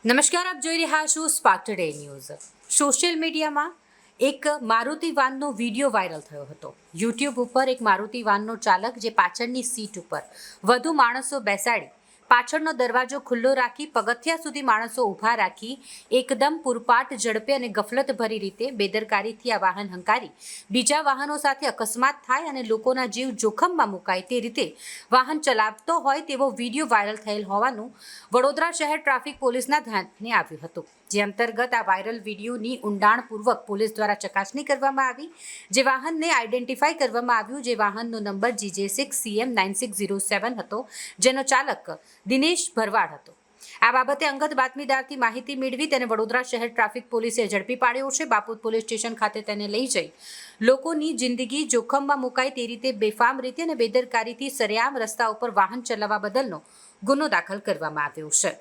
નમસ્કાર, આપ જોઈ રહ્યા છો સ્પાર્ક ટુડે ન્યૂઝ। સોશિયલ મીડિયામાં એક મારુતિ વાનનો વિડીયો વાયરલ થયો હતો। યુટ્યુબ ઉપર એક મારુતિ વાનનો ચાલક જે પાછળની સીટ ઉપર વધુ માણસો બેસાડી પાછળનો દરવાજો ખુલ્લો રાખી પગથિયા સુધી માણસો ઊભા રાખી એકદમ પૂરપાટ ઝડપે અને ગફલતભરી રીતે બેદરકારીથી આ વાહન હંકારી બીજા વાહનો સાથે અકસ્માત થાય અને લોકોના જીવ જોખમમાં મુકાય તે રીતે વાહન ચલાવતો હોય તેવો વિડીયો વાયરલ થયેલ હોવાનું વડોદરા શહેર ટ્રાફિક પોલીસના ધ્યાને આવ્યું હતું। જે અંતર્ગત આ વાયરલ વિડીયોની ઊંડાણપૂર્વક પોલીસ દ્વારા ચકાસણી કરવામાં આવી। જે વાહનને આઈડેન્ટિફાઈ કરવામાં આવ્યું, જે વાહનનો નંબર GJ6CM9607 હતો, જેનો ચાલક દિનેશ ભરવાડ હતો। આ બાબતે અંગત બાતમીદારથી માહિતી મેળવી તેને વડોદરા શહેર ટ્રાફિક પોલીસે ઝડપી પાડ્યો છે। બાપુત પોલીસ સ્ટેશન ખાતે તેને લઈ જઈ લોકોની જિંદગી જોખમમાં મુકાય તે રીતે બેફામ રીતે અને બેદરકારીથી સરેઆમ રસ્તા ઉપર વાહન ચલાવવા બદલનો ગુનો દાખલ કરવામાં આવ્યો છે।